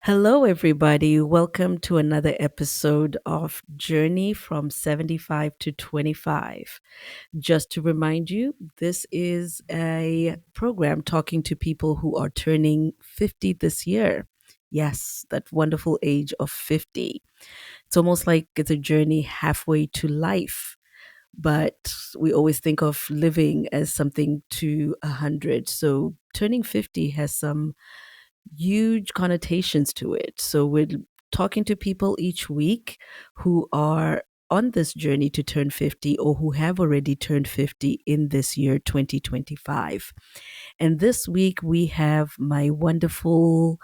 Hello, everybody. Welcome to another episode of Journey from 75 to 25. Just to remind you, this is a program talking to people who are turning 50 this year. Yes, that wonderful age of 50. It's almost like it's a journey halfway to life, but we always think of living as something to 100. So turning 50 has some huge connotations to it. So we're talking to people each week who are on this journey to turn 50 or who have already turned 50 in this year 2025. And this week we have my wonderful,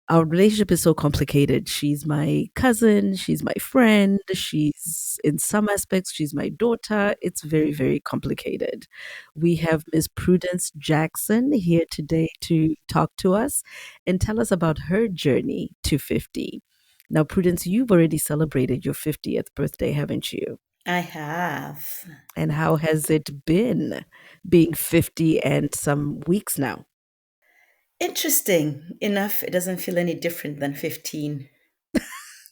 our relationship is so complicated. She's my cousin, she's my friend, she's in some aspects, she's my daughter. It's very, very complicated. We have Miss Prudence Jackson here today to talk to us and tell us about her journey to 50. Now, Prudence, you've already celebrated your 50th birthday, haven't you? I have. And how has it been being 50 and some weeks now? Interesting enough, it doesn't feel any different than 15.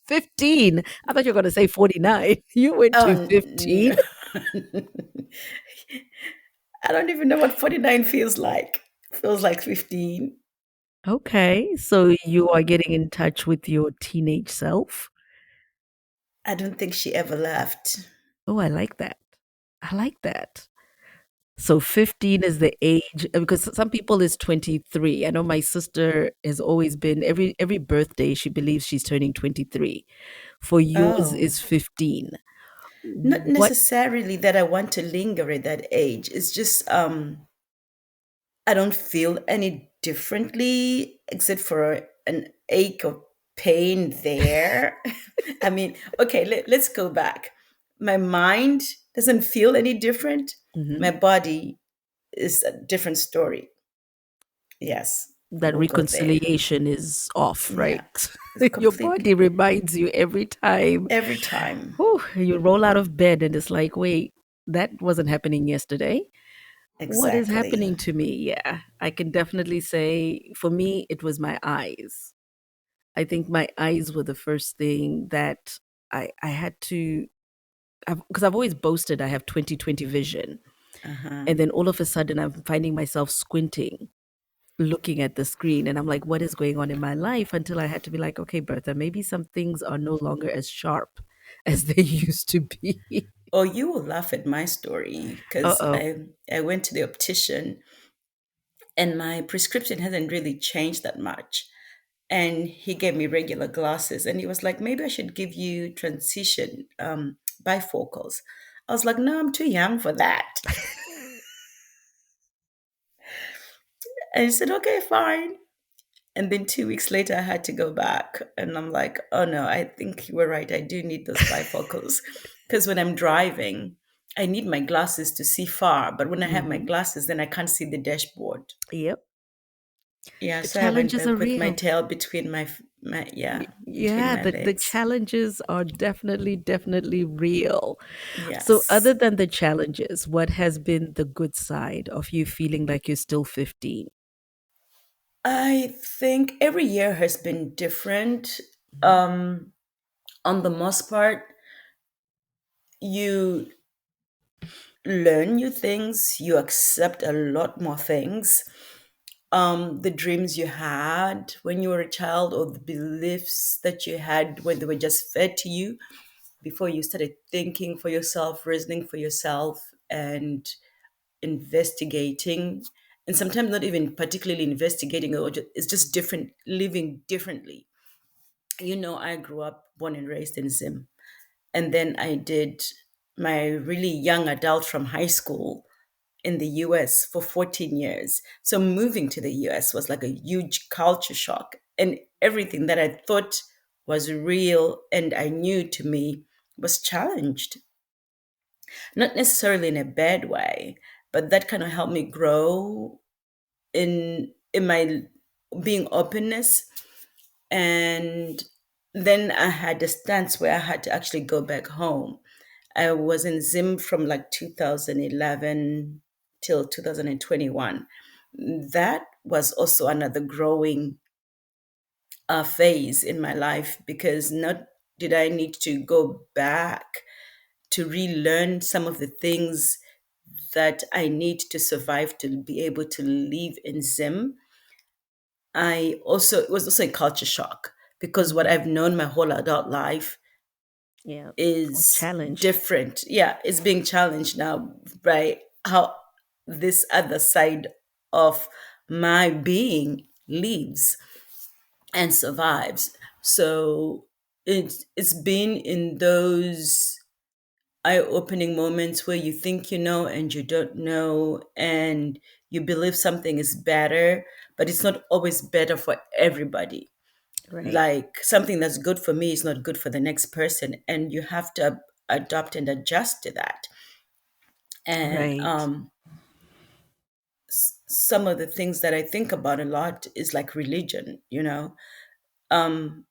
15. I thought you were going to say 49. You went to Oh, 15. no. I don't even know what 49 feels like. Feels like 15. Okay. So you are getting in touch with your teenage self. I don't think she ever left. Oh, I like that. I like that. So 15 is the age because some people is 23. I know my sister has always been every birthday she believes she's turning 23. For yours Oh, is 15. not What necessarily that I want to linger at that age. It's just I don't feel any differently except for an ache of pain there. I mean, okay, let's go back. My mind doesn't feel any different. Mhm. My body is a different story. Yes, That we'll go there. reconciliation is off, right? Yeah, it's Your completely body reminds you every time. every time. Whew, you roll out of bed and it's like, wait, that wasn't happening yesterday. What is Exactly. happening to me? Yeah, I can definitely say for me, it was my eyes. I think my eyes were the first thing that I had to, because I've always boasted I have 20/20 vision. Uh-huh. And then all of a sudden, I'm finding myself squinting, looking at the screen. And I'm like, what is going on in my life? Until I had to be like, okay, Bertha, maybe some things are no longer as sharp as they used to be. Oh, you will laugh at my story Uh because oh. I went to the optician and my prescription hasn't really changed that much. And he gave me regular glasses and he was like, maybe I should give you transition bifocals. I was like, no, I'm too young for that. And he said, okay, fine. And then 2 weeks later, I had to go back. And I'm like, oh no, I think you were right. I do need those bifocals. Because when I'm driving, I need my glasses to see far. But when I have my Hmm. glasses, then I can't see the dashboard. Yep. Yeah, The so I went challenges and are put my real. tail between between Yeah, my the legs. challenges are definitely, definitely real. So, other Yes. than the challenges, what has been the good side of you feeling like you're still 15? I think every year has been different. Mhm. Um, on the most part, you learn new things, you accept a lot more things. The dreams you had when you were a child, or the beliefs that you had when they were just fed to you before you started thinking for yourself, reasoning for yourself, and investigating. And sometimes not even particularly investigating, or it's just different, living differently. I grew up born and raised in Zim. And then I did my really young adult from high school in the US for 14 years. So moving to the US was like a huge culture shock. And everything that I thought was real and I knew to me was challenged. Not necessarily in a bad way, but that kind of helped me grow in my being openness. And then I had a stance where I had to actually go back home. I was in Zim from like 2011 till 2021. That was also another growing phase in my life, because not did I need to go back to relearn some of the things that I need to survive to be able to live in Zim. I also it was also a culture shock, because what Hmm. I've known my whole adult life Yeah. Or is challenged. different. Yeah, it's being challenged now by how this other side of my being lives and survives. So it's been in those eye-opening moments where you think you know and you don't know, and you believe something is better, but it's not always better for everybody. Right. Like something that's good for me is not good for the next person, and you have to adopt and adjust to that. And Right. some of the things that I think about a lot is like religion, um,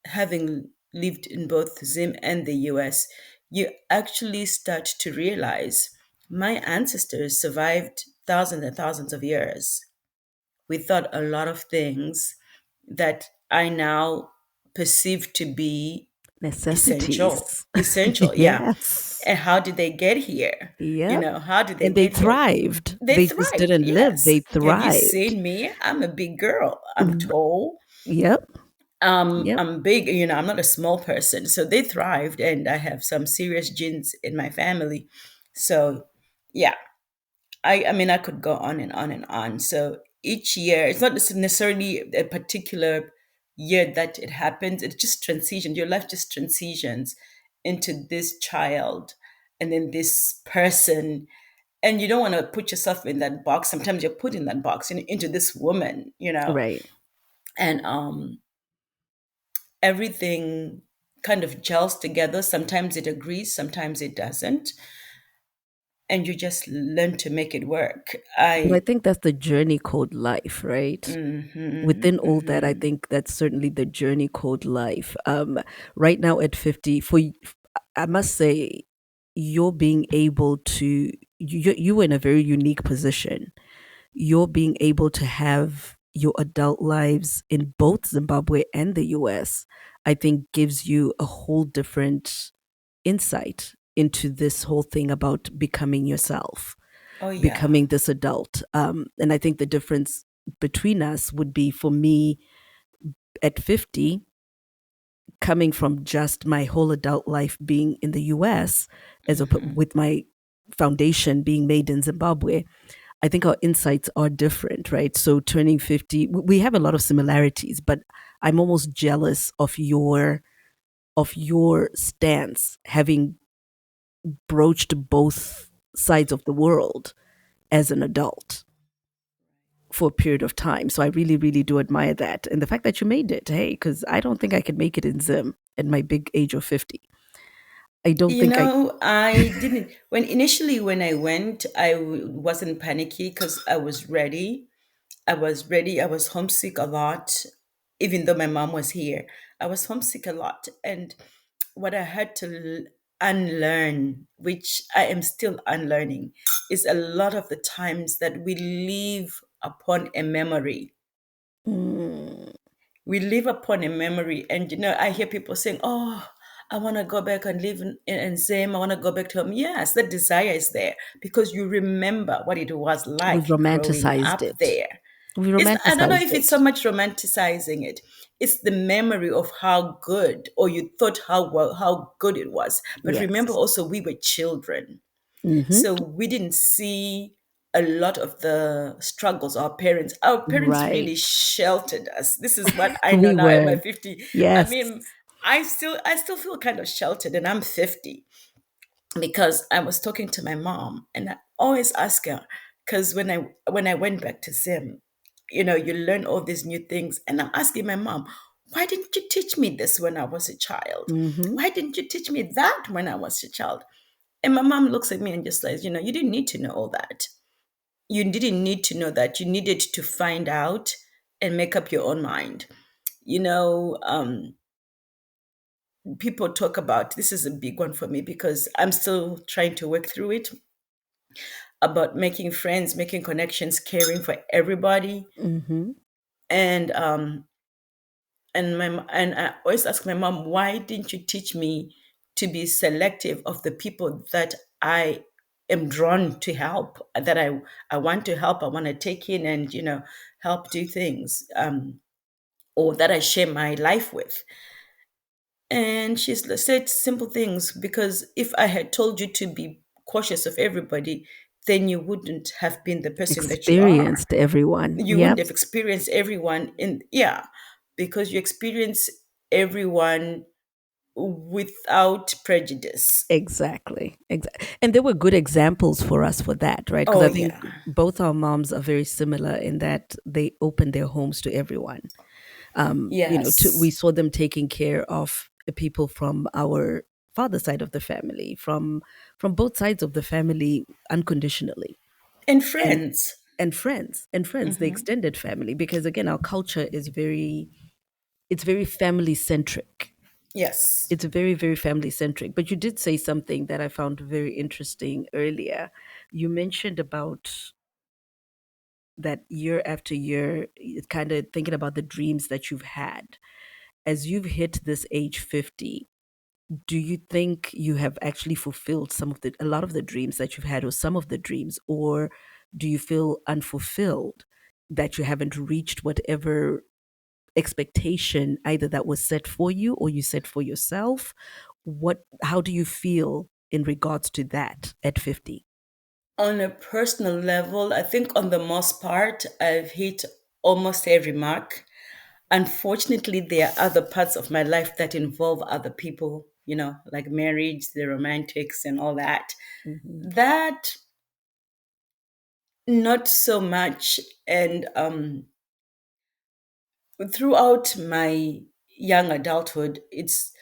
having lived in both Zim and the US, you actually start to realize my ancestors survived thousands and thousands of years without a lot of things that I now perceive to be essential. Necessities. Essential, yeah. Yes. And how did they get here? Yep. How did they And they get here? thrived. They They just thrived, didn't live, yes. they Have you thrived. seen me? I'm a big girl. I'm R- tall. Yep. Yep. I'm big, I'm not a small person. So they thrived, and I have some serious genes in my family. So yeah, I mean, I could go on and on and on. So each year, it's not necessarily a particular year that it happens. It just transitions. Your life just transitions into this child and then this person. And you don't want to put yourself in that box. Sometimes you're put in that box into this woman. Right. And everything kind of gels together. Sometimes it agrees, sometimes it doesn't. And you just learn to make it work. But I I think that's the journey called life, right? Mhm, Within all that, I mhm. think that's certainly the journey called life. Right now at 50, I must say, you're being able to, you were in a very unique position. You're being able to have your adult lives in both Zimbabwe and the US, I think gives you a whole different insight into this whole thing about becoming yourself, Oh yeah. becoming this adult. And I think the difference between us would be for me at 50, coming from just my whole adult life being in the US, Hmm. with my foundation being made in Zimbabwe. I think our insights are different, right? So turning 50, we have a lot of similarities, but I'm almost jealous of your stance, having broached both sides of the world as an adult for a period of time. So I really, really do admire that. And the fact that you made it, hey, because I don't think I could make it in Zim at my big age of 50. I don't think I. I didn't when I went, wasn't panicky because I was ready. I was ready. I was homesick a lot, even though my mom was here. I was homesick a lot. And what I had to unlearn, which I am still unlearning, is a lot of the times that we live upon a memory. Mm, We live upon a memory. And, I hear people saying, oh, I want to go back and live in Zim. I want to go back to home. Yes, the desire is there because you remember what it was we've like growing romanticized up it. there. We I don't know romanticized if it's so it. much romanticizing it. It's the memory of how good, or you thought how good it was. But remember Yes. also, we were children. Hmm. So we didn't see a lot of the struggles our parents really Right. sheltered us. This is what I know We now at my were. 50. I Yes. mean, I still feel kind of sheltered, and I'm 50, because I was talking to my mom, and I always ask her, because when I went back to Zim, you learn all these new things, and I'm asking my mom, why didn't you teach me this when I was a child? Hmm. Why didn't you teach me that when I was a child? And my mom looks at me and just says, you didn't need to know all that. You didn't need to know that. You needed to find out and make up your own mind. You know, People talk about, this is a big one for me because I'm still trying to work through it, about making friends, making connections, caring for everybody. Hmm. And And I always ask my mom, why didn't you teach me to be selective of the people that I am drawn to help, that I want to help, I want to take in and help do things, or that I share my life with. And she's said simple things, because if I had told you to be cautious of everybody, then you wouldn't have been the person that you are. Experienced everyone. You wouldn't Yep. have experienced everyone in, yeah, because you experience everyone without prejudice. Exactly. Exactly. And there were good examples for us for that, right? Because Oh I think yeah. both our moms are very similar in that they opened their homes to everyone. We Yes. saw them taking care of people from our father's side of the family, from both sides of the family unconditionally. And And friends. and friends, the extended family, because again our culture is very family centric. Yes. It's very, very family centric. But you did say something that I found very interesting earlier. You mentioned about that year after year, kind of thinking about the dreams that you've had. As you've hit this age 50, do you think you have actually fulfilled a lot of the dreams that you've had, or some of the dreams, or do you feel unfulfilled, that you haven't reached whatever expectation either that was set for you or you set for yourself? How do you feel in regards to that at 50? On a personal level, I think on the most part, I've hit almost every mark. Unfortunately, there are other parts of my life that involve other people, like marriage, the romantics, and all that. Hmm. That, not so much. And throughout my young adulthood, it's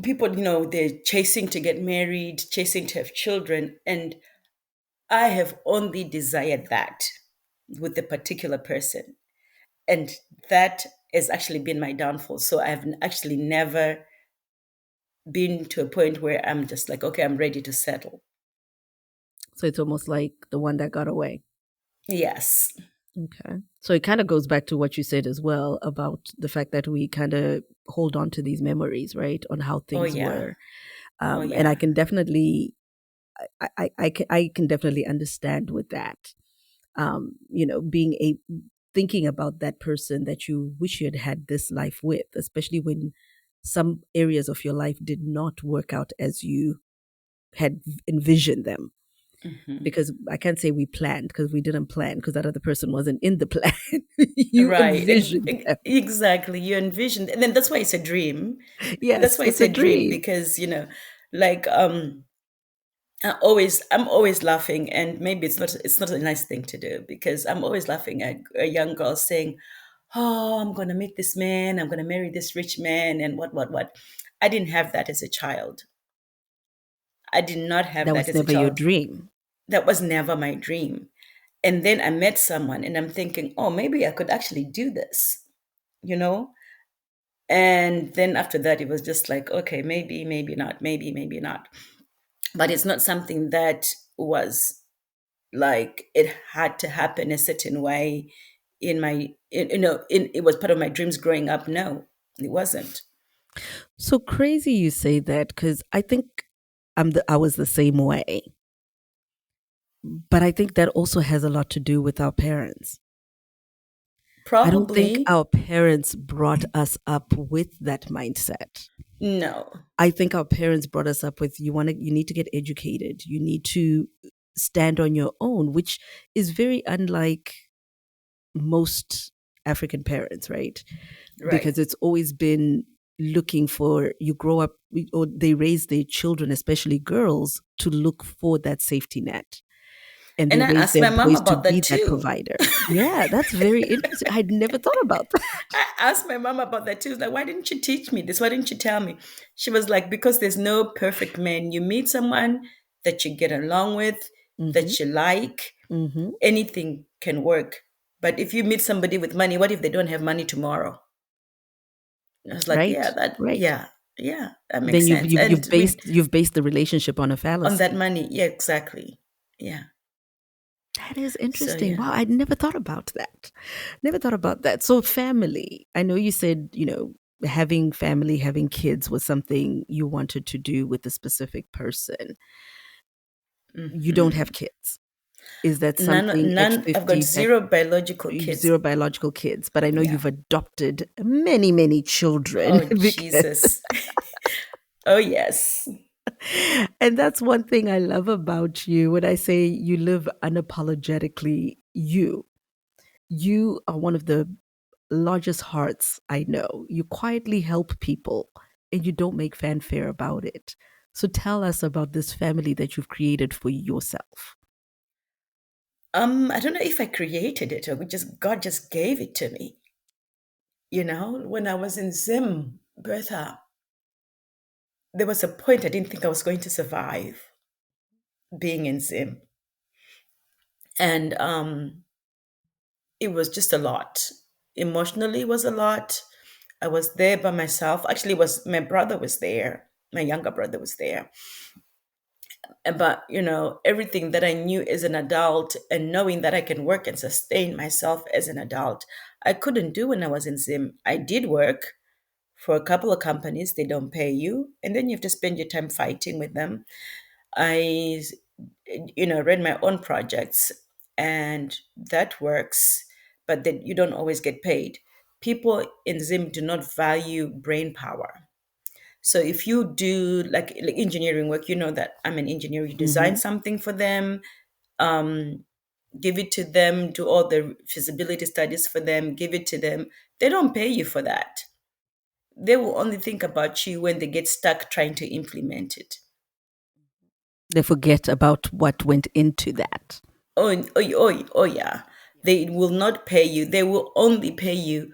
people, they're chasing to get married, chasing to have children. And I have only desired that with a particular person. And that has actually been my downfall. So I've actually never been to a point where I'm just like, okay, I'm ready to settle. So it's almost like the one that got away. Yes. Okay. So it kind of goes back to what you said as well about the fact that we kind of hold on to these memories, right, on how Oh, things yeah. were. Oh, And I yeah. can definitely, I can definitely understand with that. Being a thinking about that person that you wish you had had this life with, especially when some areas of your life did not work out as you had envisioned them. Hmm. Because I can't say we planned, because we didn't plan, because that other person wasn't in the plan. You Right. envisioned them. Exactly. You envisioned, and then that's why it's a dream. That's Yes, why it's it's a a dream, dream. because, like, I'm always laughing, and maybe it's not a nice thing to do, because I'm always laughing at a young girl saying, "Oh, I'm gonna meet this man. I'm gonna marry this rich man," and what. I didn't have that as a child. I did not have That that was as a never your child. dream. That was never my dream. And then I met someone, and I'm thinking, oh, maybe I could actually do this, you know? And then after that, it was just like, okay, maybe, maybe not, maybe not. But it's not something that was like it had to happen a certain way in it was part of my dreams growing up. No, it wasn't. So crazy you say that, because I think I was the same way. But I think that also has a lot to do with our parents. I don't think Probably. our parents brought us up with that mindset. No. I think our parents brought us up with you need to get educated. You need to stand on your own, which is very unlike most African parents, right? Right. Because it's always been looking for you grow up, or they raise their children, especially girls, to look for that safety net. And they And I raise asked their my mom boys to about that be that too. provider. Yeah, that's very interesting. I'd never thought about that. I asked my mom about that too. Like, why didn't you teach me this? Why didn't you tell me? She was like, because there's no perfect man. You meet someone that you get along with, Hmm. that you like, Hmm. anything can work. But if you meet somebody with money, what if they don't have money tomorrow? I was like, Right, right. yeah, that makes Then you've, sense. you've And you've based you've based the relationship on a on that fallacy. money, yeah, exactly. Yeah. That is So interesting. yeah. Wow, I never thought about that. Never thought about that. So, family. I know you said, having family, having kids was something you wanted to do with a specific person. You don't have kids. Is that something at None. I've got 50 that zero biological kids. zero biological kids? But I know Yeah. you've adopted many, many children Oh because, Jesus. Oh yes. and that's one thing I love about you when I say you live unapologetically you. You are one of the largest hearts I know. You quietly help people and you don't make fanfare about it. So tell us about this family that you've created for yourself. I don't know if I created it or just God just gave it to me. When I was in Zim, Bertha, there was a point I didn't think I was going to survive being in Zim. And it was just a lot. Emotionally it was a lot. I was there by myself. Actually, it was my brother was there. My younger brother was there. But everything that I knew as an adult and knowing that I can work and sustain myself as an adult, I couldn't do when I was in Zim. I did work for a couple of companies. They don't pay you, and then you have to spend your time fighting with them. I read my own projects, and that works, but then you don't always get paid. People in Zim do not value brain power. So if you do like engineering work, you know that I'm an engineer. You design Hmm. something for them, um, give it to them, do all the feasibility studies for them, give it to them. They don't pay you for that. They will only think about you when they get stuck trying to implement it. They forget about what went into that. Oh, yeah. They will not pay you. They will only pay you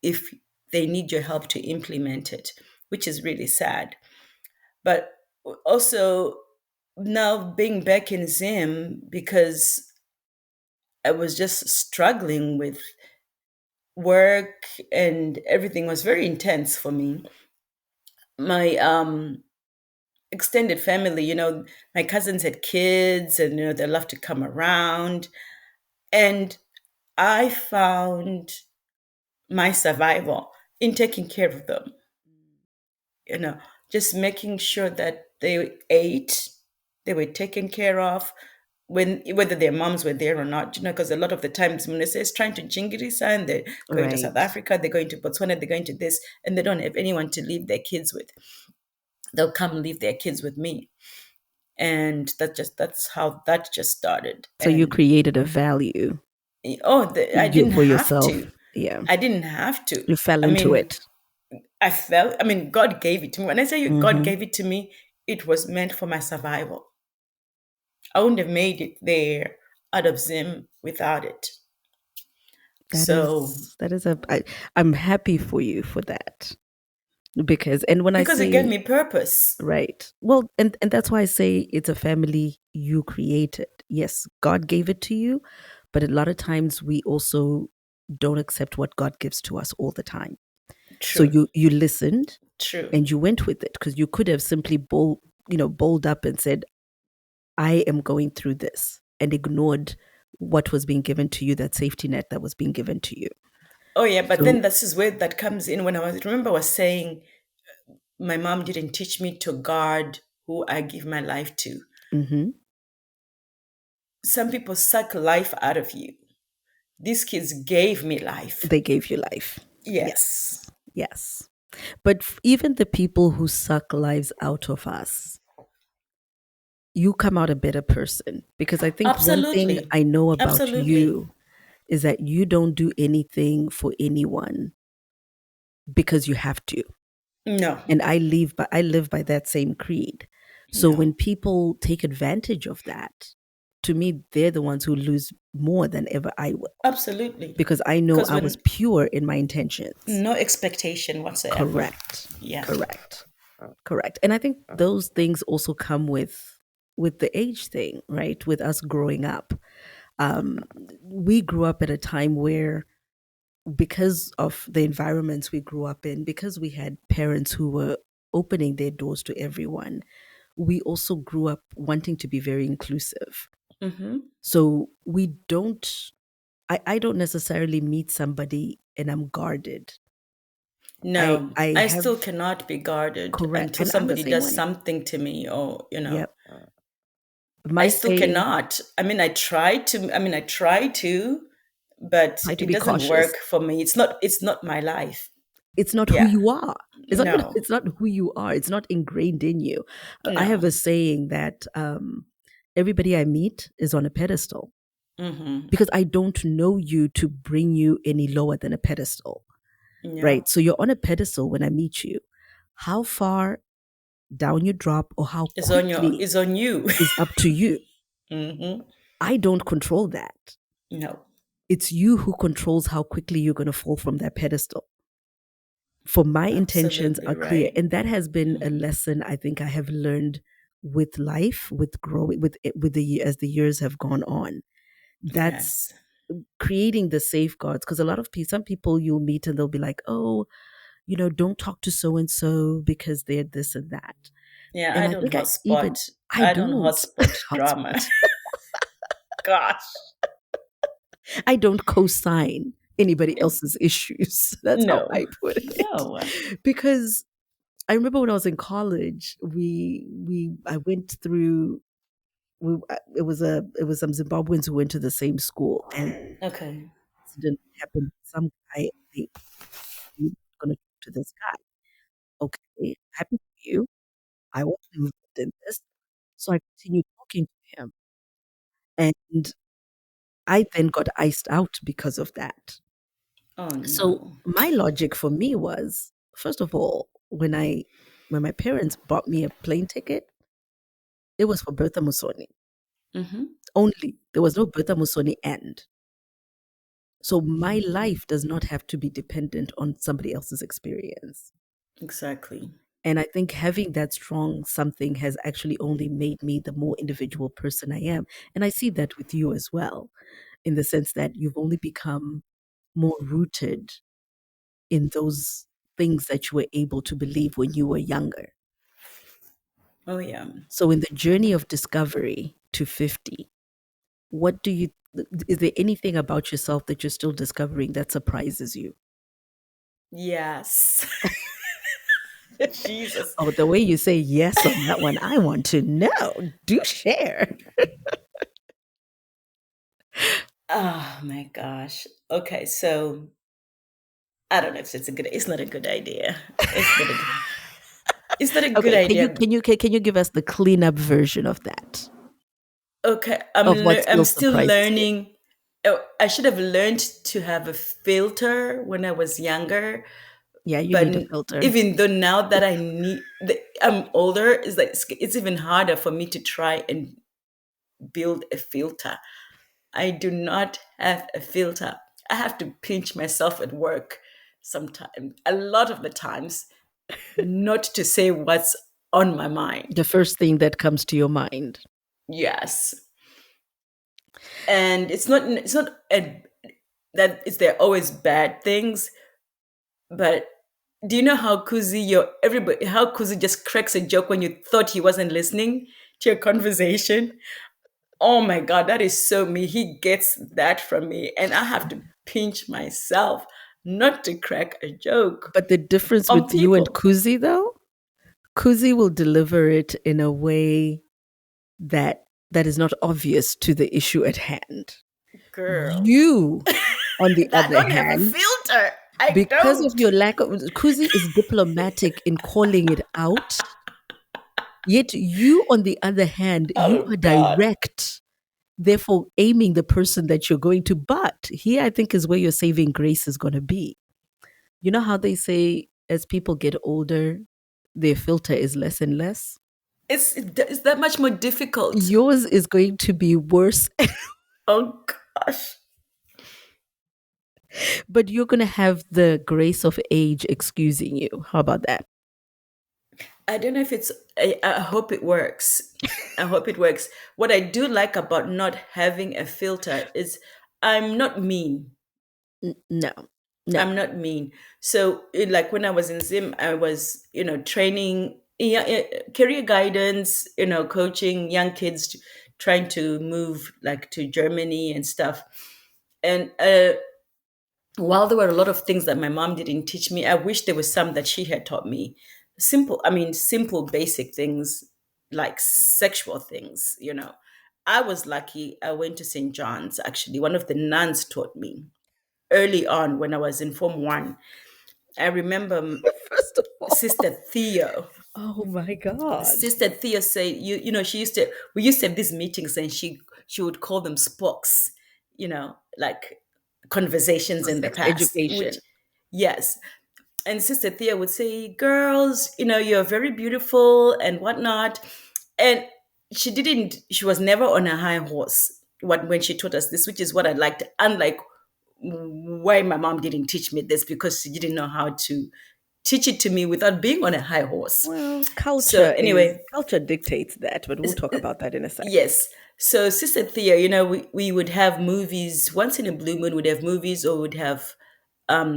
if they need your help to implement it, which is really sad. But also now being back in Zim because I was just struggling with work and everything was very intense for me. My extended family, my cousins had kids and they love to come around. And I found my survival in taking care of them, you know, just making sure that they ate, they were taken care of, when whether their moms were there or not, because a lot of the times when they say it's trying to jingirisa and they're going to South Right. Africa, they're going to Botswana, they're going to this, and they don't have anyone to leave their kids with. They'll come leave their kids with me. And that's how that just started. So you And created a value I didn't for have yourself. to. Yeah. I didn't have to. You fell I into mean, it. God gave it to me. When I say God Hmm. gave it to me, it was meant for my survival. I wouldn't have made it there out of Zim without it. So, That is I'm happy for you for that. Because, and when I because it gave say, me purpose. right, well, and that's why I say it's a family you created. Yes, God gave it to you, but a lot of times we also don't accept what God gives to us all the time. So True, you listened true. and you went with it because you could have simply bold up and said, I am going through this, and ignored what was being given to you, that safety net that was being given to you. Oh, yeah, but then So, this is where that comes in. Remember, I was saying my mom didn't teach me to guard who I give my life to. mhm, Some people suck life out of you. These kids gave me life. they gave you life. Yes, Yes. Yes. But even the people who suck lives out of us, you come out a better person. Because I think one thing absolutely. I know about Absolutely. you is that you don't do anything for anyone because you have to. No, And I live by that same creed. So no, when people take advantage of that, to me, they're the ones who lose more than ever I will. absolutely. Because I know Because I was when pure in my intentions. no expectation whatsoever. Correct. Yeah, Correct. Correct. And I think those things also come with the age thing, right? With us growing up. Um, we grew up at a time where, because of the environments we grew up in, because we had parents who were opening their doors to everyone, we also grew up wanting to be very inclusive. Mm-hmm. So we don't, I don't necessarily meet somebody and I'm guarded. No, I I have, still cannot be guarded correct. until And I'm the somebody same does way. something to me, or, Yep. I My still saying, cannot. I try to, but try to it be doesn't work cautious. for me. It's not my life. It's not who Yeah. you are. It's not even, No. it's not who you are. It's not ingrained in you. I have No. a saying that everybody I meet is on a pedestal Mm-hmm. because I don't know you to bring you any lower than a pedestal, Yeah. right? So you're on a pedestal when I meet you. How far down you drop or how quickly It's on you. is up to you. Mm-hmm. I don't control that. No. It's you who controls how quickly you're going to fall from that pedestal. For my intentions Absolutely are clear. right. And that has been a Mm-hmm. lesson I think I have learned with life, with growing, with the as the years have gone on. That's Yes. creating the safeguards because a lot of people, some people you'll meet and they'll be like, oh, don't talk to so and so because they're this and that. Yeah, And I I don't think hotspot. I I don't don't hotspot drama. hotspot. Gosh. I don't co-sign anybody else's issues. That's how No. I put it. No. Because I remember when I was in college, I went through. It was some Zimbabweans who went to the same school, and Okay. incident happened. Some guy, I'm going to talk to this guy. Okay, happy for you. I wasn't involved in this, so I continued talking to him, and I then got iced out because of that. Oh So no. my logic for me was, first of all, when my parents bought me a plane ticket, it was for Bertha Musoni Mm-hmm. only. There was no Bertha Musoni end. So my life does not have to be dependent on somebody else's experience. Exactly. And I think having that strong something has actually only made me the more individual person I am. And I see that with you as well, in the sense that you've only become more rooted in those things that you were able to believe when you were younger. Oh yeah. So, in the journey of discovery to 50, what do you, is there anything about yourself that you're still discovering that surprises you? Yes. Jesus. Oh, the way you say yes on that one, I want to know. Do share. Oh my gosh. Okay, so I don't know if it's not a good idea. It's not a good Okay, idea. can you give us the cleanup version of that? Okay, Of what I'm still still surprises you? learning. Oh, I should have learned to have a filter when I was younger, Yeah, you but need a filter. even though now that I'm older, it's even harder for me to try and build a filter. I do not have a filter. I have to pinch myself at work sometimes, a lot of the times, not to say what's on my mind. The first thing that comes to your mind. Yes. And that is there always bad things, but do you know how Kuzi just cracks a joke when you thought he wasn't listening to your conversation? Oh my God, that is so me. He gets that from me, and I have to pinch myself not to crack a joke But the difference on with you and people. Kuzi, though, Kuzi will deliver it in a way that is not obvious to the issue at hand. Girl, You, on the I other don't have a hand, filter. I because of don't. your lack of Kuzi is diplomatic in calling it out. Yet you, on the other hand, you Oh are God. direct, therefore aiming the person that you're going to. But here, I think, is where your saving grace is going to be. You know how they say as people get older, their filter is less and less? It's that much more difficult. Yours is going to be worse, Oh gosh. but you're going to have the grace of age excusing you. How about that? I don't know if it's. I hope it works. I hope it works. What I do like about not having a filter is I'm not mean. No, no. I'm not mean. So, like when I was in Zim, I was, training, career guidance, coaching young kids trying to move like to Germany and stuff. And while there were a lot of things that my mom didn't teach me, I wish there was some that she had taught me. Simple, basic things like sexual things, you know. I was lucky. I went to St. John's, actually. One of the nuns taught me early on when I was in Form 1. I remember First of Sister all, Theo. oh my God. Sister Theo said, you know, we used to have these meetings and she would call them spokes, you know, like conversations For in the sex past, which, education. yes. And Sister Thea would say, girls, you know, you're very beautiful and whatnot. And she was never on a high horse when she taught us this, which is what I liked, unlike why my mom didn't teach me this, because she didn't know how to teach it to me without being on a high horse. Well, So anyway, culture dictates that, but we'll talk about that in a sec. yes. So Sister Thea, you know, we would have movies once in a blue moon. We'd have movies or would have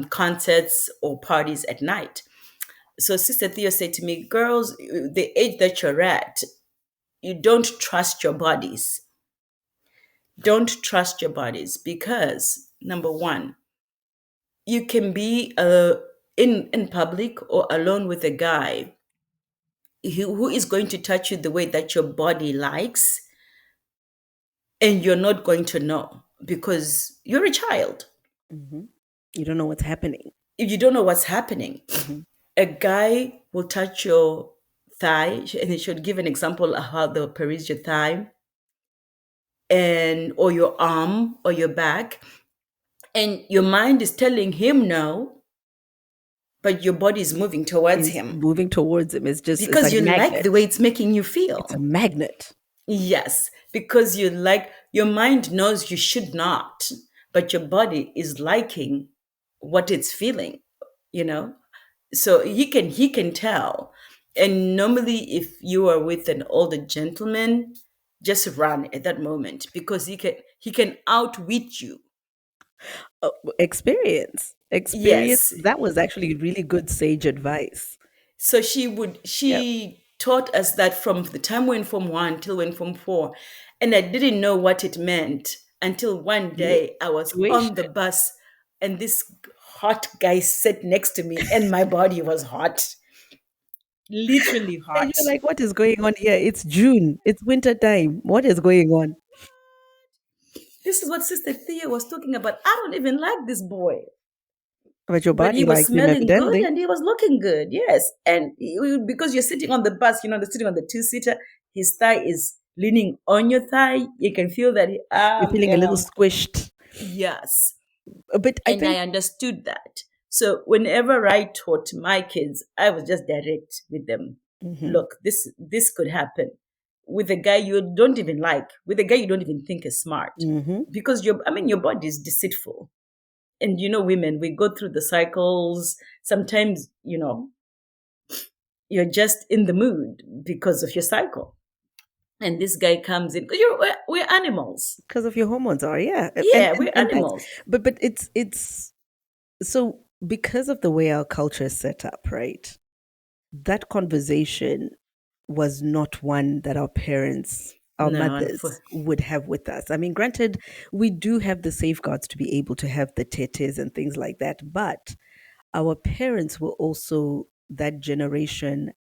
concerts or parties at night. So Sister Theo said to me, girls, the age that you're at, you don't trust your bodies. Don't trust your bodies because number one, you can be in public or alone with a guy who is going to touch you the way that your body likes, and you're not going to know because you're a child. Hmm. You don't know what's happening. If you don't know what's happening, Hmm. a guy will touch your thigh, and he should give an example of how they'll peruse your thigh and or your arm or your back, and your mind is telling him no, but your body is moving towards Is him moving towards him. It's because like you like the magnet. way it's making you It's a feel. magnet. Yes, because you like, your mind knows you should not, but your body is liking what it's feeling, you know? So he can tell. And normally if you are with an older gentleman, just run at that moment because he can outwit you. Oh, experience. Experience. Yes. That was actually really good sage advice. So Yep. she taught us that from the time we went from 1 till we went from 4. And I didn't know what it meant until one You day I was on the situation. bus and this hot guy sat next to me and my body was hot. Literally And hot. you're like, what is going on here? It's June. It's winter time. What is going on? This is what Sister Thea was talking about. I don't even like this boy. But your But he body was likes him smelling good evidently. and he was looking good. Yes. And because you're sitting on the bus, you know, they're sitting on the two-seater, his thigh is leaning on your thigh. You can feel that. You're feeling a little squished. Yes. But I And I think understood that. So whenever I taught my kids, I was just direct with them. mhm, Look, this could happen with a guy you don't even like, with a guy you don't even think is smart, mhm. because your body is deceitful. And you know, women, we go through the cycles. Sometimes, you know, you're just in the mood because of your cycle. And this guy comes in. We're animals. Because of your hormones are, yeah. Yeah, we're And that's animals. but it's so because of the way our culture is set up, right? That conversation was not one that our parents, our No, mothers would have with us. I mean, granted, we do have the safeguards to be able to have the tetes and things like that, but our parents were also that generation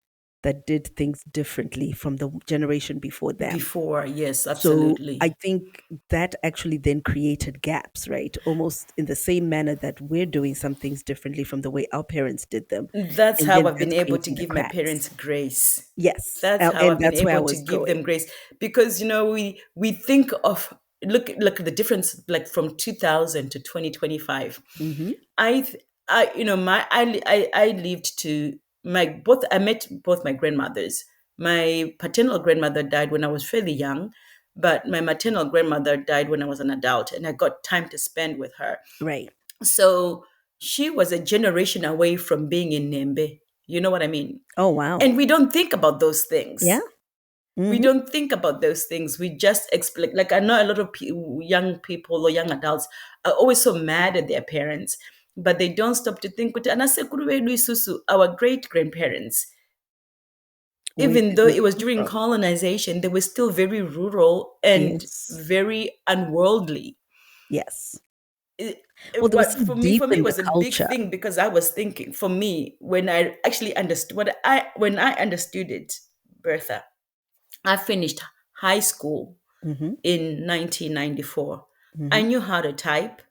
that did things differently from the generation before them. before, yes, So I absolutely. think that actually then created gaps, right? Almost in the same manner that we're doing some things differently from the way our parents did them. That's And how then I've been that's able to creating the give my cracks. parents grace. Yes. That's how And I've been that's where I able to was give them going. grace, because you know, we think of, look at the difference, like from 2000 to 2025. Hmm. I th- I you know, I lived to my both I met both my grandmothers. My paternal grandmother died when I was fairly young, but my maternal grandmother died when I was an adult, and I got time to spend with her. Right. So she was a generation away from being in Nembe. You know what I mean? Oh, wow. And we don't think about those Yeah. things. We Hmm. don't think about those things. We just explain. Like, I know a lot of young people or young adults are always so mad at their parents, but they don't stop to think. "Kuti anasekuru wenu isusu," our great grandparents, Even though where it you was come during from. colonization, they were still very rural and Yes. very unworldly. Yes. It, Well, they were what so for deep me in the was a big culture. thing because I was thinking, for me, when I actually understood when I understood it, Bertha, I finished high school Hmm. in 1994. I Hmm. knew how to type.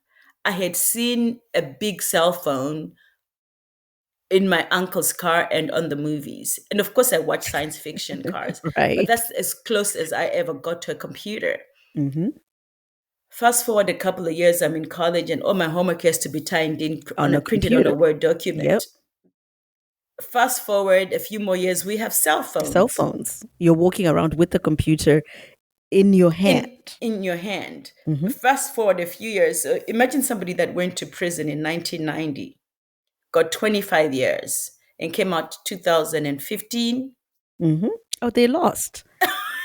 I had seen a big cell phone in my uncle's car and on the movies. And of course, I watched science fiction cars, but Right. that's as close as I ever got to a computer. Hmm. Fast forward a couple of years, I'm in college, and all my homework has to be timed in On a printed on a computer. Word Yep. document. Fast forward a few more years, we have cell Cell phones phones. You're walking around with the computer in your hand. in your hand. Hmm. Fast forward a few years, imagine somebody that went to prison in 1990, got 25 years, and came out 2015 Hmm. Oh, they lost.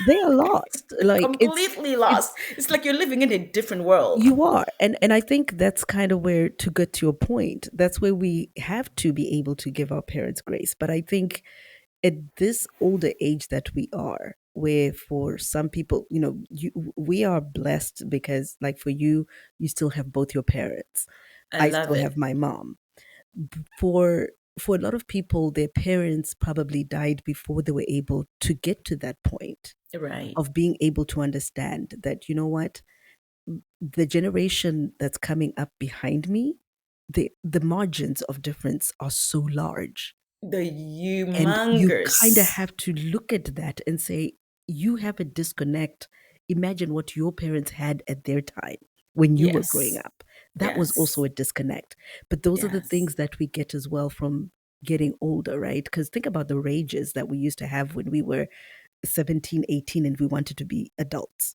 They are lost. Like completely it's lost. It's like you're living in a different world. you are. And I think that's kind of where, to get to your point, that's where we have to be able to give our parents grace. But I think at this older age that we are, where for some people, we are blessed because, like for you, you still have both your parents. I I love still it. have my mom. For a lot of people, their parents probably died before they were able to get to that point Right. of being able to understand that, you know what, the generation that's coming up behind me, the margins of difference are so large, The and you kind of humongous. have to look at that and say, you have a disconnect. Imagine what your parents had at their time when you were growing Yes. up. That was also Yes. a disconnect. But those are the Yes. things that we get as well from getting older, right? Because think about the rages that we used to have when we were 17, 18, and we wanted to be adults.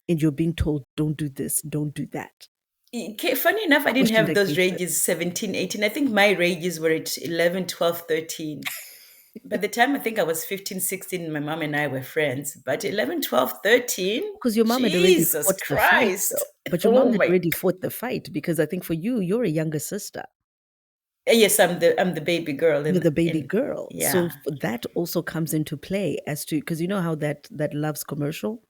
And you're being told, don't do this, don't do that. Funny enough, I didn't Cautioned have those against it. rages 17, 18. I think my rages were at 11, 12, 13. By the time I think I was 15, 16, my mom and I were friends. But 11, 12, 13, Because your mom had already Jesus fought the fight, Christ. though. But your mom Oh had my. already fought the fight because I think for you, you're a younger sister. Yes, I'm the baby girl You're the baby in girl. So yeah. that also comes into play as to, because you know how that Love's commercial,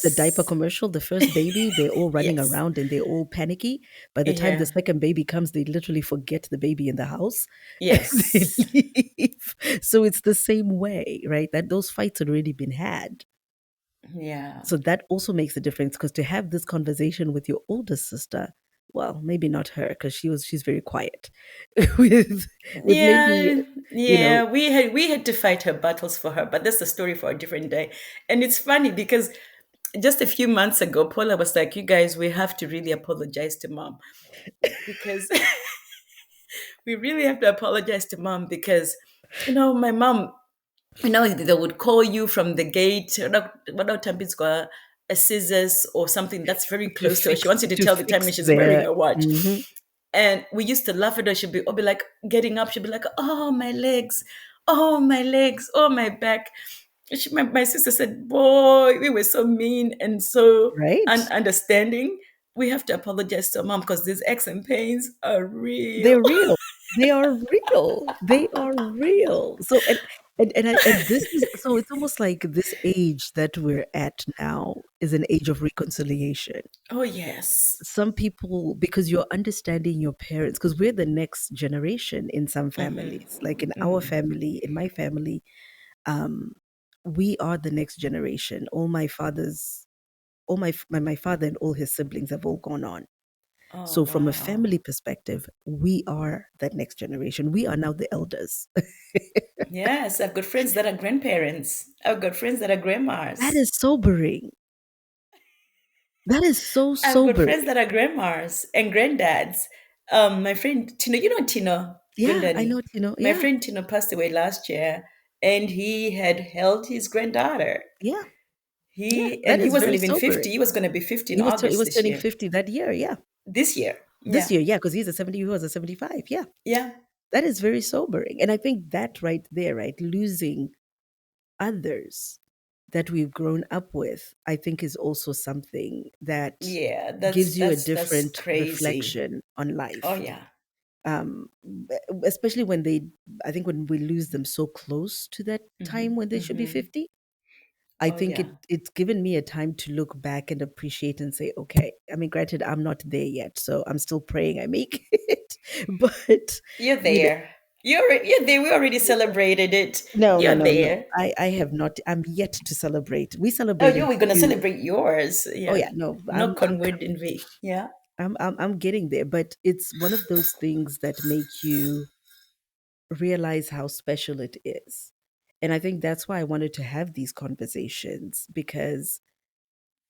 the diaper Yes. commercial, the first baby, they're all running Yes. around and they're all panicky. By the time the Yeah. second baby comes, they literally forget the baby in the house and they Yes. leave. So it's the same way, right? That those fights had already been had. Yeah. So that also makes a difference, because to have this conversation with your older sister, well, maybe not her, because she's very quiet. with maybe, Yeah, you know, yeah, we had to fight her battles for her, but that's a story for a different day. And it's funny because just a few months ago, Paula was like, "You guys, we have to really apologize to mom because we really have to apologize to mom because, my mom, they would call you from the gate, what time got a scissors or something that's very close to her. She wants you to to tell the time fix and she's wearing their a watch." mhm, And we used to laugh at her. She'd be like getting up. She'd be like, "Oh, my legs. Oh, my legs. Oh, my back." My sister said, "Boy, we were so mean and so right? ununderstanding. We have to apologize to mom because these aches and pains are real." They're real. They are real. They are real. So and this is, so it's almost like this age that we're at now is an age of reconciliation. Oh, yes. Some people, because you're understanding your parents, because we're the next generation in some families, like in our family, in my family, um we are the next generation. All my father and all his siblings have all gone on. Oh, So from a wow. family perspective, we are that next generation. We are now the elders. Yes, I've got friends that are grandparents. I've got friends that are That grandmas. is sobering. That is so I've got friends sobering. that are grandmas and granddads. My friend Tino, Tino Yeah, I Gundani. know, My yeah. friend Tino passed away last year, and he had held his granddaughter. Yeah. Yeah, He that and he is wasn't very even 50. sobering. He was going to be 50 in He August was this turning year. 50 that year, yeah. This year, This yeah, year, yeah, because he's a 70, he was a 75. Yeah. yeah, That is very sobering. And I think that right there, right, losing others that we've grown up with, I think is also something that yeah. That's gives you a that's different crazy. reflection on Oh life. yeah, um especially when they, I think when we lose them so close to that time when they should be 50. I Oh think yeah, it's given me a time to look back and appreciate and say, okay, I mean, granted, I'm not there yet, so I'm still praying I make it. But you're you know, there. You're there. We already celebrated it. no, no, You're no, no. there. I have not. I'm yet to celebrate. We Oh, celebrated we're gonna too. celebrate yours. Oh Yeah. yeah, no, Knock on wood in V. Yeah. I'm getting there, but it's one of those things that make you realize how special it is. And I think that's why I wanted to have these conversations, because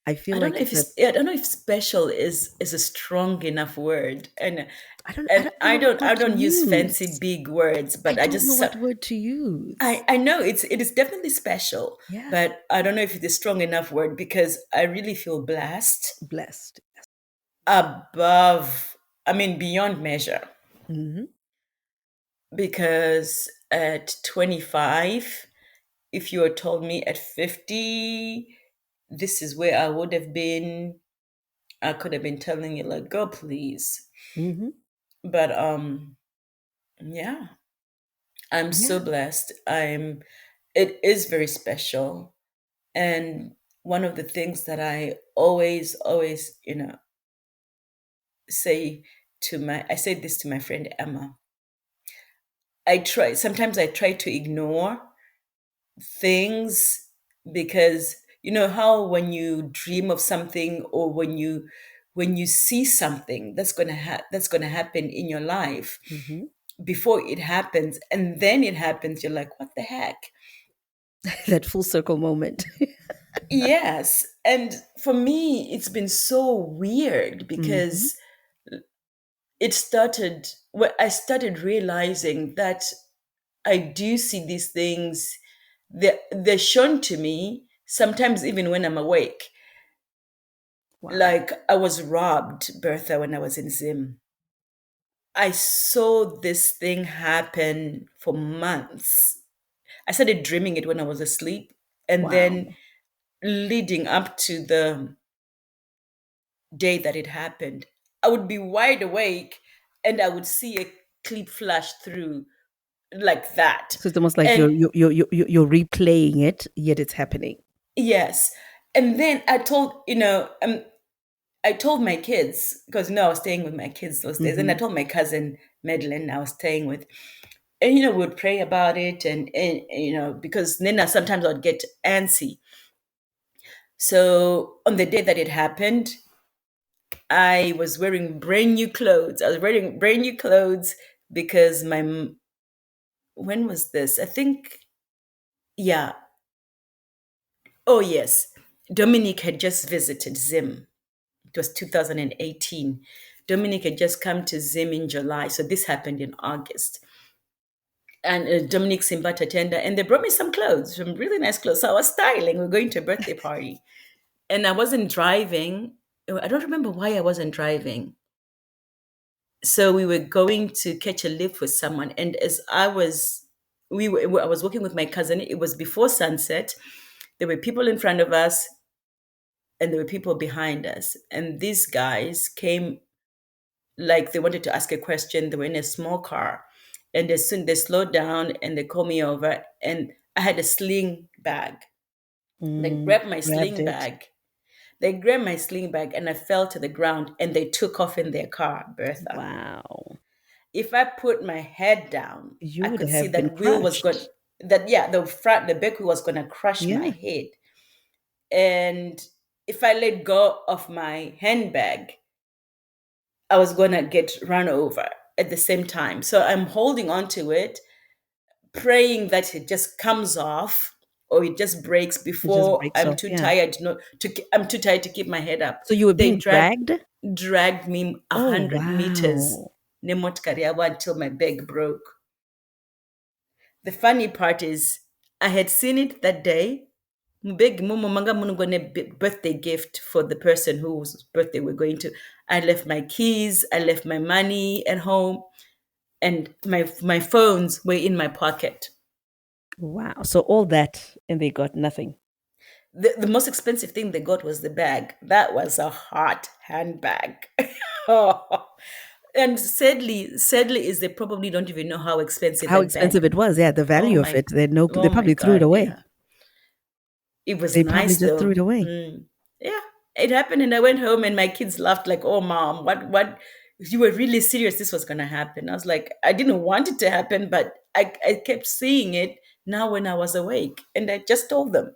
I feel like it's a, I don't know if special is a strong enough word, and I don't know I what word to don't use fancy use. big words, I but don't know what word to use. I know it is definitely special, Yeah. but I don't know if it's a strong enough word because I really feel blessed Blessed. above, I mean, beyond measure. Hmm. Because at 25, if you had told me at 50, this is where I would have been, I could have been telling you, like, go, please. Hmm. But yeah, I'm so Yeah. blessed. It is very special. And one of the things that I always, say I say this to my friend Emma. Sometimes I try to ignore things because you know how when you dream of something or when you see something that's going to happen in your life Hmm. before it happens and then it happens you're like what the heck. That full circle moment. Yes, and for me it's been so weird Hmm. because it started when I started realizing that I do see these things. They're shown to me sometimes even when I'm awake. Wow. Like I was robbed, Bertha, when I was in Zim. I saw this thing happen for months. I started dreaming it when I was asleep, and then Wow. leading up to the day that it happened, I would be wide awake and I would see a clip flash through like that. So it's almost like And you're replaying it, yet it's happening. yes, and then I told my kids because I was staying with my kids those days, and I Hmm. told my cousin Madeline I was staying with, and we'd pray about it, and because Nina sometimes I'd get antsy. So on the day that it happened, I was wearing brand new clothes. I was wearing brand new clothes because when was this? I think yeah. Oh yes, Dominic had just visited Zim. It was 2018. Dominic had just come to Zim in July, so this happened in August. And Dominic Simbata tender, and they brought me some clothes, some really nice clothes. So I was styling. We are going to a birthday party, and I wasn't driving. I don't remember why I wasn't driving. So we were going to catch a lift with someone, and as I was working with my cousin. It was before sunset. There were people in front of us, and there were people behind us, and these guys came like they wanted to ask a question. They were in a small car. And as soon they slowed down and they called me over and I had a sling bag. They Mm, grabbed my grabbed sling it. bag. They grabbed my sling bag and I fell to the ground and they took off in their car, Bertha. Wow. If I put my head down, You I would could see have been that wheel was going crushed. the back wheel was gonna crush my Yeah. head. And if I let go of my handbag, I was gonna get run over at the same time. So I'm holding on to it, praying that it just comes off or it just breaks It just before breaks off. Yeah. I'm too tired to keep my head up. So you were They being dragged? dragged me a Oh, hundred meters wow. until my back broke. The funny part is I had seen it that day. Big mumu manga munu gone birthday gift for the person whose birthday we're going to. I left my keys, I left my money at home, and my phones were in my pocket. Wow. So all that and they got nothing. The most expensive thing they got was the bag. That was a hot handbag. Oh, And sadly, is they probably don't even know how expensive How that expensive bag. it was. Yeah, the Oh value of my, it. They oh my probably threw it God, away. yeah. It was They probably nice just threw though. it away. Mm. Yeah, it happened, and I went home, and my kids laughed like, "Oh, mom, what? You were really serious? This was gonna happen?" I was like, "I didn't want it to happen, but I kept seeing it now when I was awake, and I just told them."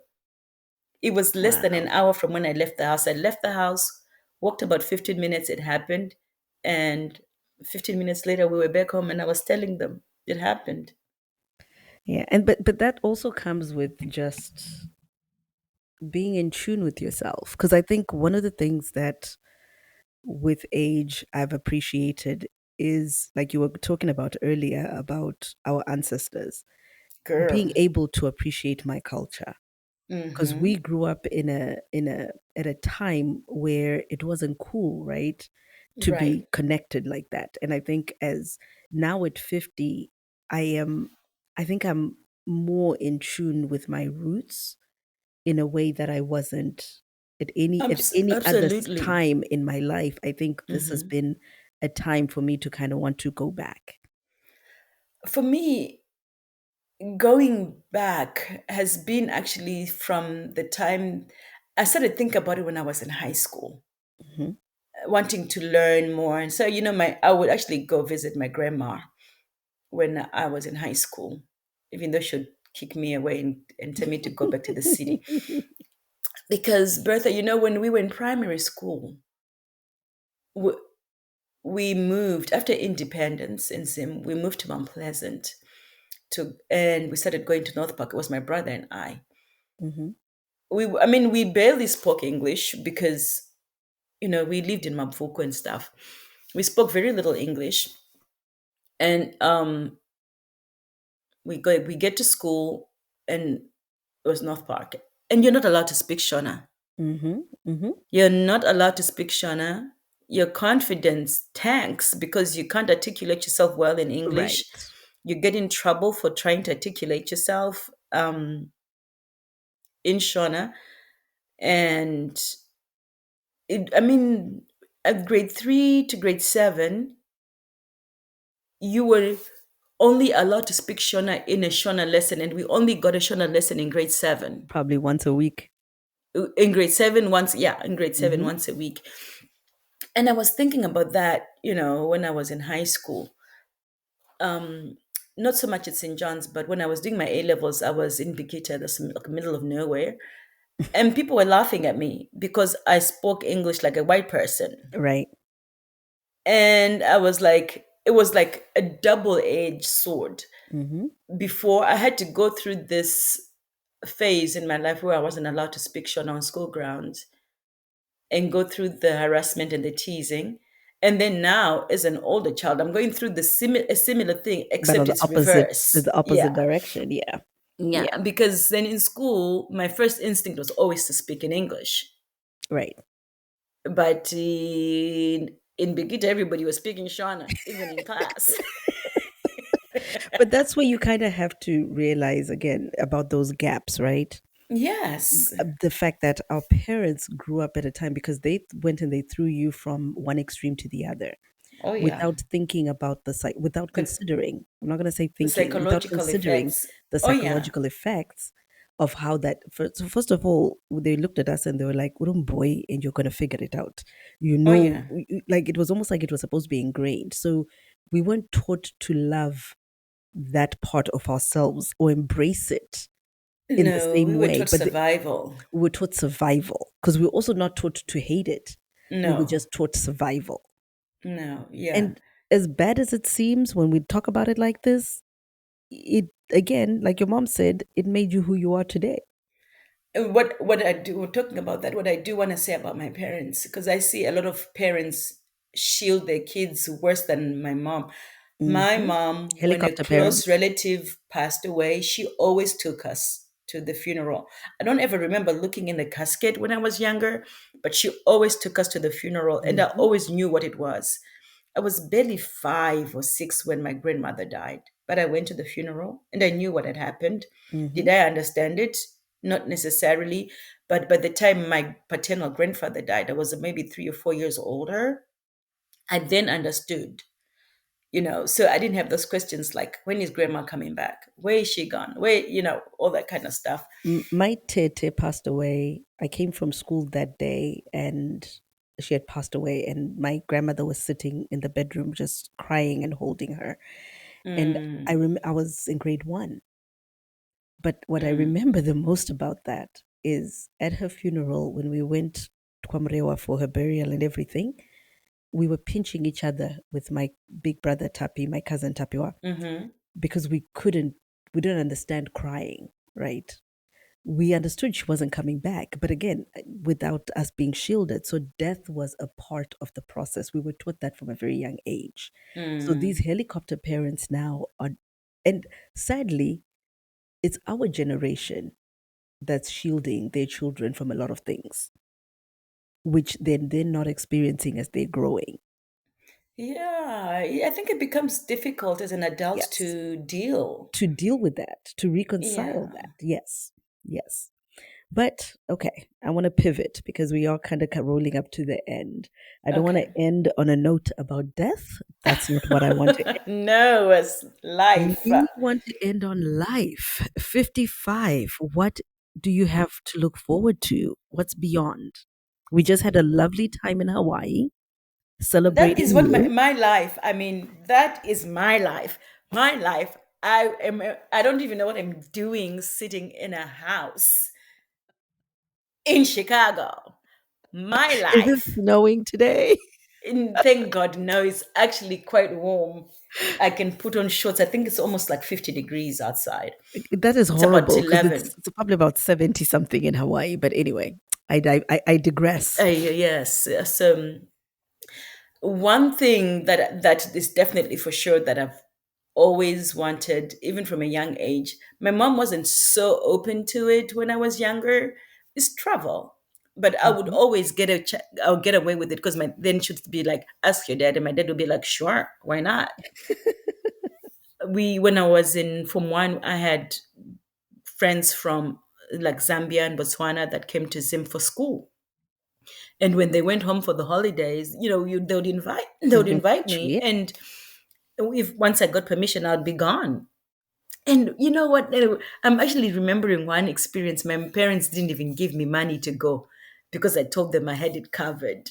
It was less than an Wow. hour from when I left the house. I left the house, walked about 15 minutes, it happened, and 15 minutes later we were back home, and I was telling them it happened. Yeah, and but that also comes with just being in tune with yourself, because I think one of the things that with age I've appreciated is, like you were talking about earlier about our ancestors, being Girl. able to appreciate my culture, because Mm-hmm. we grew up in a at a time where it wasn't cool, right, to Right. be connected like that. And I think as now at 50, I am I think I'm more in tune with my roots in a way that I wasn't at any other Absolutely. time in my life. I think this has Mm-hmm. been a time for me to kind of want to go back. For me, going back has been actually from the time I started thinking about it when I was in high school, Hmm. wanting to learn more. And so, my I would actually go visit my grandma when I was in high school, even though she'd kick me away and tell me to go back to the city. Because Bertha, when we were in primary school, we, we moved after independence in Zim. We moved to Mount Pleasant and we started going to North Park. It was my brother and I. Hmm. I mean, we barely spoke English because we lived in Mabuko and stuff. We spoke very little English, and we get to school, and it was North Park, and you're not allowed to speak Shona. Hmm. Hmm. You're not allowed to speak Shona. Your confidence tanks because you can't articulate yourself well in English. Right. You get in trouble for trying to articulate yourself in Shona, and I mean, at grade 3 to grade 7, you were only allowed to speak Shona in a Shona lesson, and we only got a Shona lesson in grade 7. Probably once a week. In grade 7, once, yeah, in grade 7, Hmm. once a week. And I was thinking about that, when I was in high school. Um, Not so much at St. John's, but when I was doing my A levels, I was in Bikita, that's like middle of nowhere. And people were laughing at me because I spoke English like a white person. Right. And I was like, it was like a double-edged sword. Hmm. Before I had to go through this phase in my life where I wasn't allowed to speak Shona on school grounds and go through the harassment and the teasing. And then now, as an older child, I'm going through a similar thing, But on except the it's opposite, reverse. the opposite Yeah. direction. Yeah. Yeah. Yeah. Because then in school, my first instinct was always to speak in English. Right. But in Begita, everybody was speaking Shona, even in class. But that's where you kind of have to realize again about those gaps, right? Yes. The fact that our parents grew up at a time because they went and they threw you from one extreme to the other Oh, yeah. without thinking about without The, considering. I'm not going to say the thinking, without psychological considering effects. the Oh, yeah. psychological effects of how that. So first of all, they looked at us and they were like, boy, and you're going to figure it out." Oh, yeah. Like it was almost like it was supposed to be ingrained. So we weren't taught to love that part of ourselves or embrace it in the No, we same were way. taught survival. We were taught survival because we were also not taught to hate it. We were No, just taught survival. no, yeah. And as bad as it seems when we talk about it like this, it again, like your mom said, it made you who you are today. And what I do, we're talking about that, what I do want to say about my parents, because I see a lot of parents shield their kids worse than my mom. My Hmm. mom, when a Helicopter close parents. relative passed away, she always took us to the funeral. I don't ever remember looking in the casket when I was younger, but she always took us to the funeral, and I Hmm. always knew what it was. I was barely 5 or 6 when my grandmother died, but I went to the funeral and I knew what had happened. Did Hmm. I understand it? Not necessarily, but by the time my paternal grandfather died, I was maybe 3 or 4 years older. I then understood, so I didn't have those questions like, when is grandma coming back? Where is she gone? Where, all that kind of stuff. My tete passed away. I came from school that day and she had passed away, and my grandmother was sitting in the bedroom just crying and holding her. And Mm, I was in grade 1. But what I mm, remember the most about that is at her funeral, when we went to Kwamrewa for her burial and everything, we were pinching each other with my big brother Tapi, my cousin Tapiwa, mm-hmm, because we didn't understand crying, right? We understood she wasn't coming back, but again, without us being shielded. So death was a part of the process. We were taught that from a very young age. So mm. these helicopter parents now are, and sadly, it's our generation that's shielding their children from a lot of things, which then they're not experiencing as they're growing. Yeah, I think it becomes difficult as an adult Yes. to deal. To deal with that, to reconcile Yeah. that. Yes. Yes. But okay, I want to pivot because we are kind of rolling up to the end. I don't want to Okay. end on a note about death. That's not what I want to end. No, it's life. We want to end on life. 55. What do you have to look forward to? What's beyond? We just had a lovely time in Hawaii That celebrating is what my, you. my life. I mean, that is my life. My life. I don't even know what I'm doing sitting in a house in Chicago. My Is it life. snowing today? And thank God, no, it's actually quite warm. I can put on shorts. I think it's almost like 50 degrees outside. That is It's about horrible because 11. it's probably about 70 something in Hawaii. But anyway, I digress. Yes. So one thing that is definitely for sure that I've always wanted, even from a young age, my mom wasn't so open to it when I was younger, is travel. But I would Mhm. always I'll get away with it because my then she'd be like, ask your dad, and my dad would be like, sure, why not? We When I was in Form 1, I had friends from like Zambia and Botswana that came to Zim for school. And when they went home for the holidays, they would invite me, Yeah. and if once I got permission, I'd be gone. And you know what? I'm actually remembering one experience. My parents didn't even give me money to go because I told them I had it covered.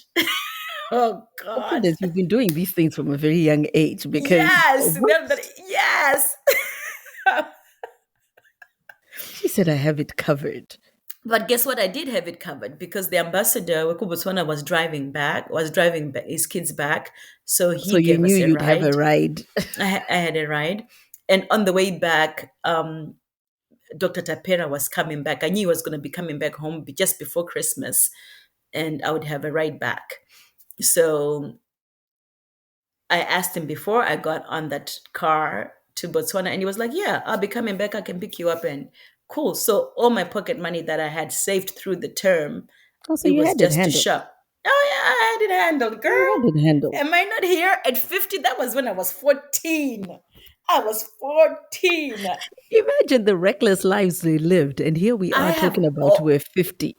Oh Oh, God! Prudence, you've been doing these things from a very young age because Yes, what? yes. She said, I have it covered. But guess what? I did have it covered because the ambassador, Weku Botswana, was driving his kids back. So So he you gave knew us a you'd have a ride. ride. I had a ride. And on the way back, Dr. Tapera was coming back. I knew he was going to be coming back home just before Christmas, and I would have a ride back. So I asked him before I got on that car to Botswana, and he was like, yeah, I'll be coming back. I can pick you up. And cool. So all my pocket money that I had saved through the term, Oh, so it you was had it just to handled. shop. Oh, yeah, I had it handled, You girl. had it handled. Am I not here at 50? That was when I was 14. I was 14. Imagine the reckless lives they lived. And here we I are have talking about oh, we're 50.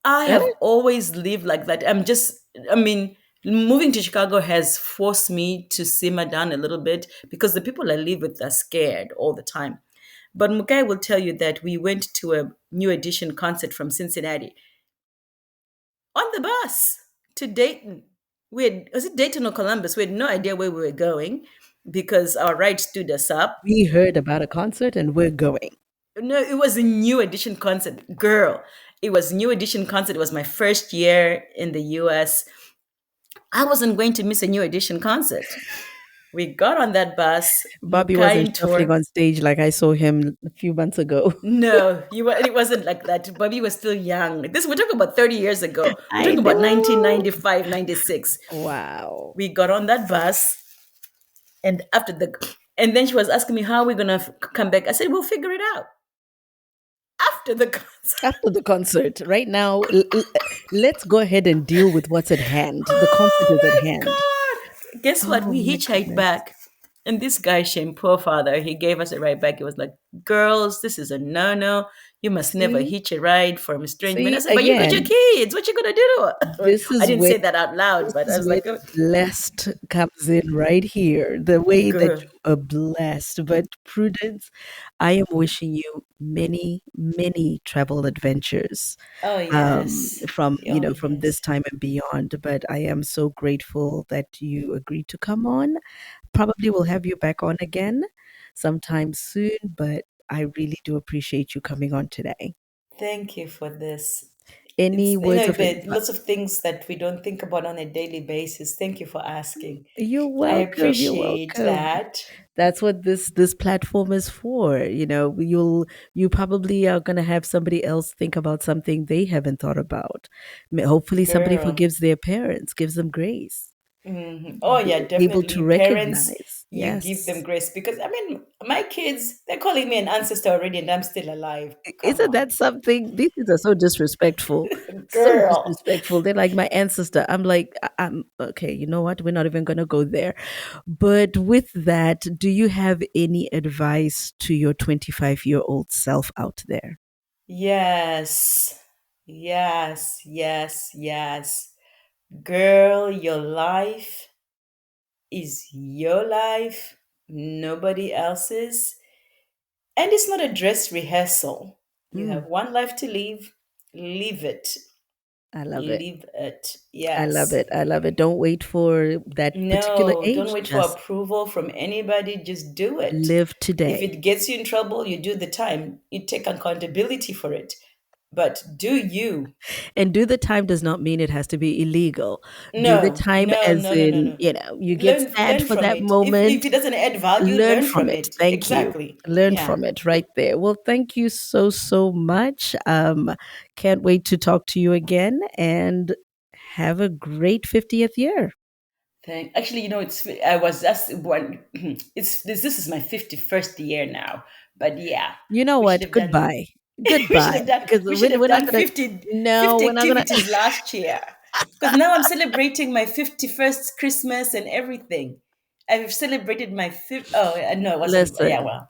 I Eh? have always lived like that. I mean, moving to Chicago has forced me to simmer down a little bit because the people I live with are scared all the time. But Mukai will tell you that we went to a New Edition concert from Cincinnati on the bus to Dayton. Was it Dayton or Columbus? We had no idea where we were going because our ride stood us up. We heard about a concert and we're going. No, it was a New Edition concert. Girl, it was New Edition concert. It was my first year in the US. I wasn't going to miss a New Edition concert. We got on that bus, Bobby wasn't Mukain shuffling tour. on stage like I saw him a few months ago. No, it wasn't like that. Bobby was still young. We're talking about 30 years ago. We're I talking about know. 1995, 96. Wow. We got on that bus, and and then she was asking me how we're gonna come back. I said, we'll figure it out after the concert. After the concert, right now, let's go ahead and deal with what's at hand. The concert is at Oh my hand. God. Guess what? Oh We my hitchhiked goodness. back. And this guy, Shane, poor father, he gave us a ride back. He was like, "Girls, this is a no-no. You must never See, hitch a ride from estrangement." I see said, "But you got your again. kids. What you gonna do?" This I is didn't where say that out loud, this but I is was where like, the blessed comes in right here. The way that "Girl, you are blessed. But Prudence, I am wishing you many, many travel adventures oh yes, from oh from this yes." time and beyond. But I am so grateful that you agreed to come on. Probably will have you back on again sometime soon. But I really do appreciate you coming on today. Thank you for this. Any It's words of there are advice? lots of things that we don't think about on a daily basis. Thank you for asking. You're I welcome. You're appreciate welcome. that. That's what this platform is for. You probably are going to have somebody else think about something they haven't thought about. Hopefully somebody Girl. forgives their parents, gives them grace. Oh yeah, They're able to definitely. Parents, recognize. you give them Yes. grace because I mean, my kids, they're calling me an ancestor already, and I'm still alive. Come Isn't that on, something? These things are so disrespectful. So girl. disrespectful. They're like my ancestor. I'm like, I'm okay, you know what? We're not even going to go there. But with that, do you have any advice to your 25-year-old self out there? Yes, yes, yes, yes. Girl, your life is your life, nobody else's, and it's not a dress rehearsal. You have Mm, one life to live. Live it. I love it. Live it. I love Yes. it. I love it. Don't wait for that particular No, don't age. wait for Just approval from anybody. Just do it. live If today. it gets you in trouble, you do the time. You take accountability for it. But do you? And do the time does not mean it has to be illegal. Do the No, time no, as no, no, no, in, no. you get sad Learn for from that it. If moment. it doesn't add value, Learn learn from from it. it. Thank you. Exactly. Learn Yeah. from it right there. Well, thank you so, so much. Can't wait to talk to you again and have a great 50th year. Actually, it's I was just one. This is my 51st year now, but yeah, You know we should what? have done. Goodbye. Goodbye. Because We should have we're not done going to, no, 50 we're not going to. activities last year. Because now I'm celebrating my 51st Christmas and everything. I've celebrated my fifth. Oh no, it wasn't. Yeah, Listen, well,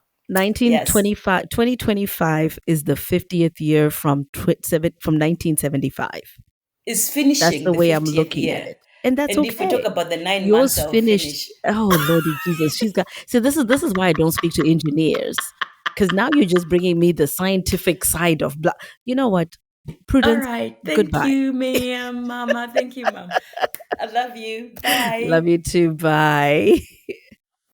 yes, 1925, 2025 is the 50th year from 1975. is That's finishing the the way I'm 50th looking at year. it. And that's And if we talk okay. about the 9 months, Yours I'll finished. finish. Oh, Lordy Jesus. She's got. So this is why I don't speak to engineers. Because now you're just bringing me the scientific side of blah. You know what? All Prudence, right. Thank goodbye. you, ma'am, mama. Thank you, mom. I love you. Love Bye. you too. Bye.